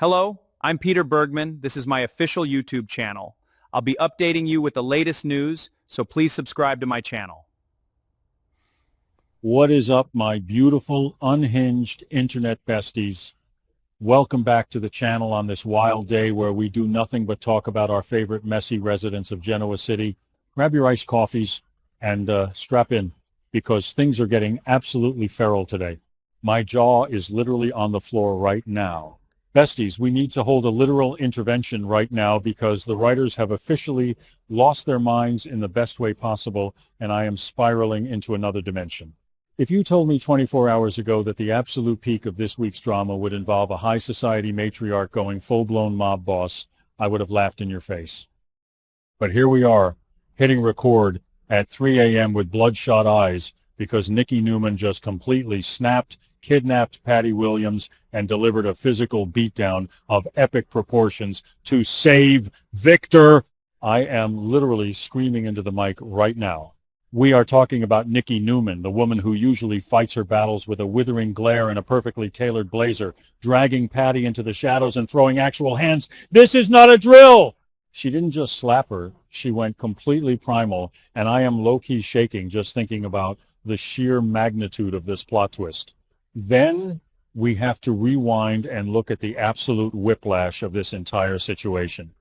Hello, I'm Peter Bergman. This is my official YouTube channel. I'll be updating you with the latest news, so please subscribe to my channel. What is up, my beautiful, unhinged internet besties? Welcome back to the channel on this wild day where we do nothing but talk about our favorite messy residents of Genoa City. Grab your iced coffees and strap in, because things are getting absolutely feral today. My jaw is literally on the floor right now. Besties, we need to hold a literal intervention right now because the writers have officially lost their minds in the best way possible, and I am spiraling into another dimension. If you told me 24 hours ago that the absolute peak of this week's drama would involve a high society matriarch going full-blown mob boss, I would have laughed in your face. But here we are, hitting record at 3 a.m. with bloodshot eyes because Nikki Newman just completely snapped, kidnapped Patty Williams, and delivered a physical beatdown of epic proportions to save Victor. I am literally screaming into the mic right now. We are talking about Nikki Newman, the woman who usually fights her battles with a withering glare and a perfectly tailored blazer, dragging Patty into the shadows and throwing actual hands. This is not a drill! She didn't just slap her, she went completely primal, and I am low-key shaking just thinking about the sheer magnitude of this plot twist. Then we have to rewind and look at the absolute whiplash of this entire situation.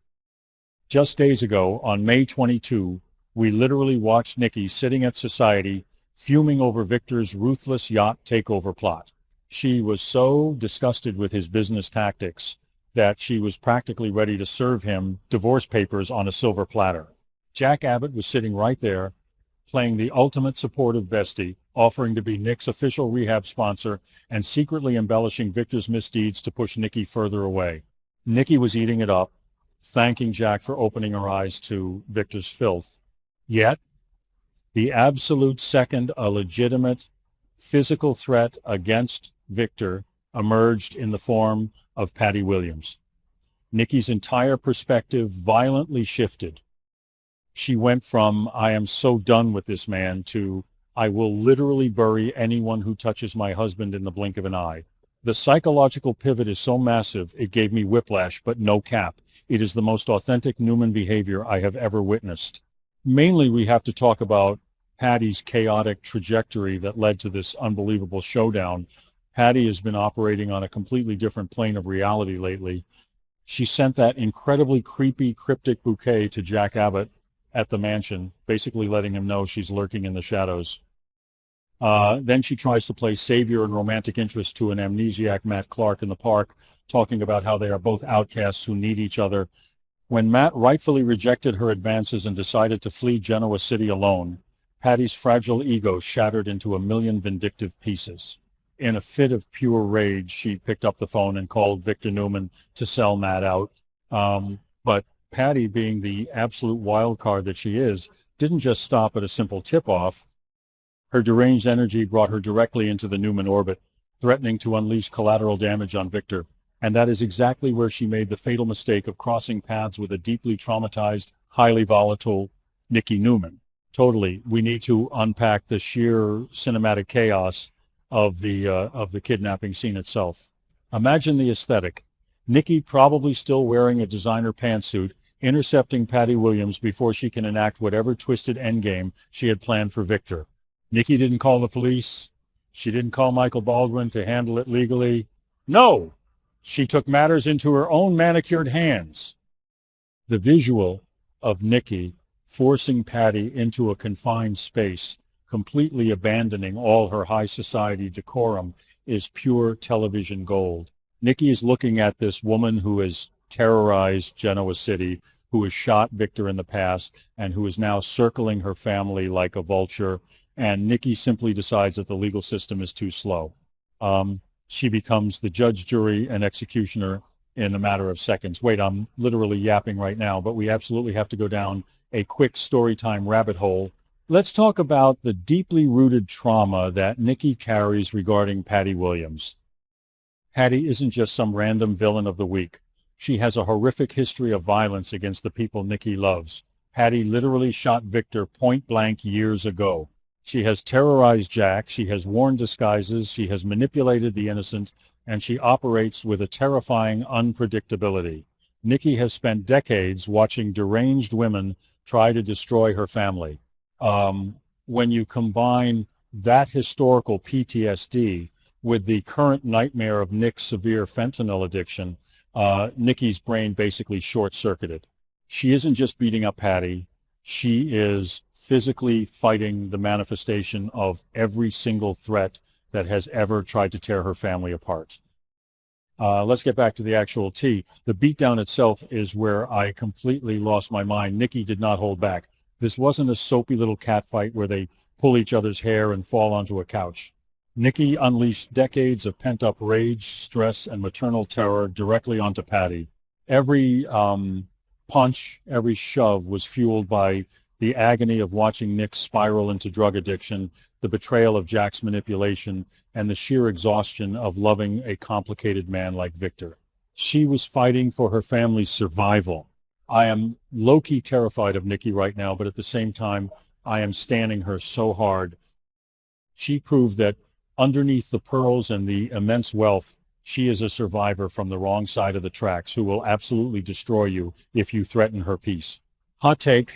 Just days ago, on May 22, we literally watched Nikki sitting at Society, fuming over Victor's ruthless yacht takeover plot. She was so disgusted with his business tactics that she was practically ready to serve him divorce papers on a silver platter. Jack Abbott was sitting right there, playing the ultimate supportive bestie, offering to be Nick's official rehab sponsor and secretly embellishing Victor's misdeeds to push Nikki further away. Nikki was eating it up, thanking Jack for opening her eyes to Victor's filth. Yet, the absolute second a legitimate physical threat against Victor emerged in the form of Patty Williams. Nikki's entire perspective violently shifted. She went from, I am so done with this man, to, I will literally bury anyone who touches my husband in the blink of an eye. The psychological pivot is so massive, it gave me whiplash, but no cap. It is the most authentic Newman behavior I have ever witnessed. Mainly, we have to talk about Patty's chaotic trajectory that led to this unbelievable showdown. Patty has been operating on a completely different plane of reality lately. She sent that incredibly creepy, cryptic bouquet to Jack Abbott at the mansion, basically letting him know she's lurking in the shadows. Then she tries to play savior and romantic interest to an amnesiac Matt Clark in the park, talking about how they are both outcasts who need each other. When Matt rightfully rejected her advances and decided to flee Genoa City alone, Patty's fragile ego shattered into a million vindictive pieces. In a fit of pure rage, she picked up the phone and called Victor Newman to sell Matt out. But Patty, being the absolute wild card that she is, didn't just stop at a simple tip-off. Her deranged energy brought her directly into the Newman orbit, threatening to unleash collateral damage on Victor. And that is exactly where she made the fatal mistake of crossing paths with a deeply traumatized, highly volatile Nikki Newman. Totally, we need to unpack the sheer cinematic chaos of the kidnapping scene itself. Imagine the aesthetic. Nikki, probably still wearing a designer pantsuit, intercepting Patty Williams before she can enact whatever twisted endgame she had planned for Victor. Nikki didn't call the police. She didn't call Michael Baldwin to handle it legally. No! She took matters into her own manicured hands. The visual of Nikki forcing Patty into a confined space, completely abandoning all her high society decorum, is pure television gold. Nikki is looking at this woman who has terrorized Genoa City, who has shot Victor in the past, and who is now circling her family like a vulture, and Nikki simply decides that the legal system is too slow. She becomes the judge, jury, and executioner in a matter of seconds. Wait, I'm literally yapping right now, but we absolutely have to go down a quick story time rabbit hole. Let's talk about the deeply rooted trauma that Nikki carries regarding Patty Williams. Patty isn't just some random villain of the week. She has a horrific history of violence against the people Nikki loves. Patty literally shot Victor point blank years ago. She has terrorized Jack. She has worn disguises. She has manipulated the innocent and she operates with a terrifying unpredictability. Nikki has spent decades watching deranged women try to destroy her family. When you combine that historical PTSD with the current nightmare of Nick's severe fentanyl addiction, Nikki's brain basically short-circuited. She isn't just beating up Patty. She is physically fighting the manifestation of every single threat that has ever tried to tear her family apart. Let's get back to the actual tea. The beatdown itself is where I completely lost my mind. Nikki did not hold back. This wasn't a soapy little cat fight where they pull each other's hair and fall onto a couch. Nikki unleashed decades of pent-up rage, stress, and maternal terror directly onto Patty. Every punch, every shove was fueled by the agony of watching Nick spiral into drug addiction, the betrayal of Jack's manipulation, and the sheer exhaustion of loving a complicated man like Victor. She was fighting for her family's survival. I am low-key terrified of Nikki right now, but at the same time, I am standing her so hard. She proved that underneath the pearls and the immense wealth, she is a survivor from the wrong side of the tracks who will absolutely destroy you if you threaten her peace. Hot take,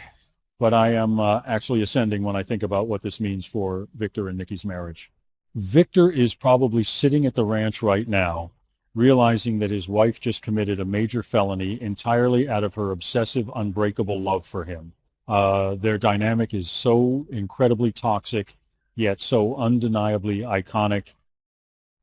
but I am actually ascending when I think about what this means for Victor and Nikki's marriage. Victor is probably sitting at the ranch right now, realizing that his wife just committed a major felony entirely out of her obsessive, unbreakable love for him. Their dynamic is so incredibly toxic, yet so undeniably iconic.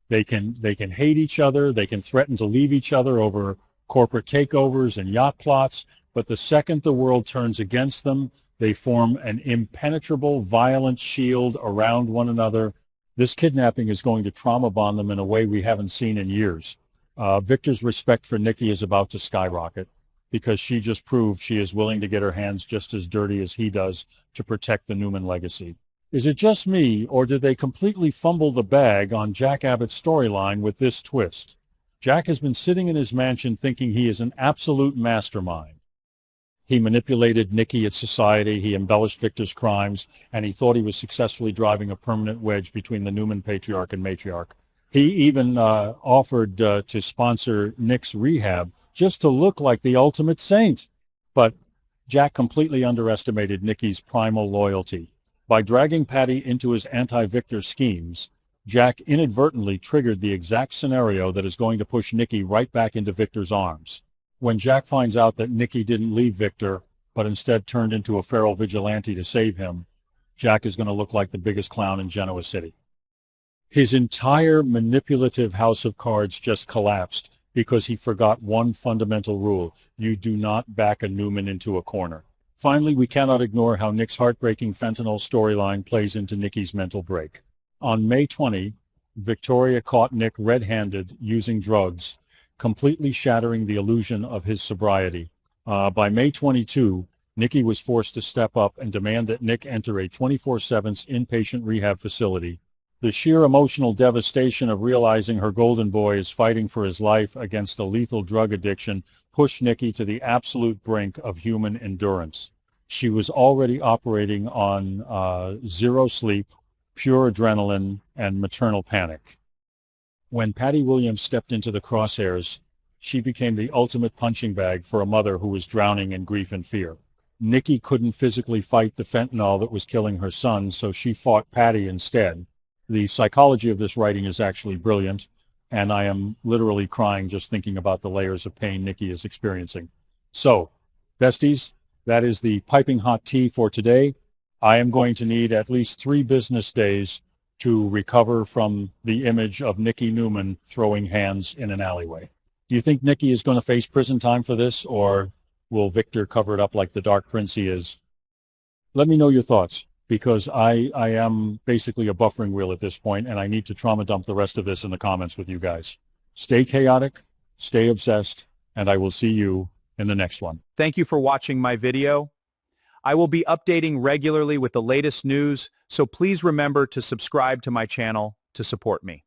They can hate each other, they can threaten to leave each other over corporate takeovers and yacht plots, but the second the world turns against them, they form an impenetrable, violent shield around one another. This kidnapping is going to trauma bond them in a way we haven't seen in years. Victor's respect for Nikki is about to skyrocket because she just proved she is willing to get her hands just as dirty as he does to protect the Newman legacy. Is it just me, or did they completely fumble the bag on Jack Abbott's storyline with this twist? Jack has been sitting in his mansion thinking he is an absolute mastermind. He manipulated Nikki at society, he embellished Victor's crimes, and he thought he was successfully driving a permanent wedge between the Newman patriarch and matriarch. He even offered to sponsor Nick's rehab just to look like the ultimate saint. But Jack completely underestimated Nikki's primal loyalty. By dragging Patty into his anti-Victor schemes, Jack inadvertently triggered the exact scenario that is going to push Nikki right back into Victor's arms. When Jack finds out that Nikki didn't leave Victor, but instead turned into a feral vigilante to save him, Jack is going to look like the biggest clown in Genoa City. His entire manipulative house of cards just collapsed because he forgot one fundamental rule: you do not back a Newman into a corner. Finally, we cannot ignore how Nick's heartbreaking fentanyl storyline plays into Nikki's mental break. On May 20, Victoria caught Nick red-handed using drugs, completely shattering the illusion of his sobriety. By May 22, Nikki was forced to step up and demand that Nick enter a 24/7 inpatient rehab facility. The sheer emotional devastation of realizing her golden boy is fighting for his life against a lethal drug addiction pushed Nikki to the absolute brink of human endurance. She was already operating on zero sleep, pure adrenaline, and maternal panic. When Patty Williams stepped into the crosshairs, she became the ultimate punching bag for a mother who was drowning in grief and fear. Nikki couldn't physically fight the fentanyl that was killing her son, so she fought Patty instead. The psychology of this writing is actually brilliant, and I am literally crying just thinking about the layers of pain Nikki is experiencing. So, besties, that is the piping hot tea for today. I am going to need at least 3 business days to recover from the image of Nikki Newman throwing hands in an alleyway. Do you think Nikki is going to face prison time for this, or will Victor cover it up like the Dark Prince he is? Let me know your thoughts, because I am basically a buffering wheel at this point, and I need to trauma dump the rest of this in the comments with you guys. Stay chaotic, stay obsessed, and I will see you in the next one. Thank you for watching my video. I will be updating regularly with the latest news, so please remember to subscribe to my channel to support me.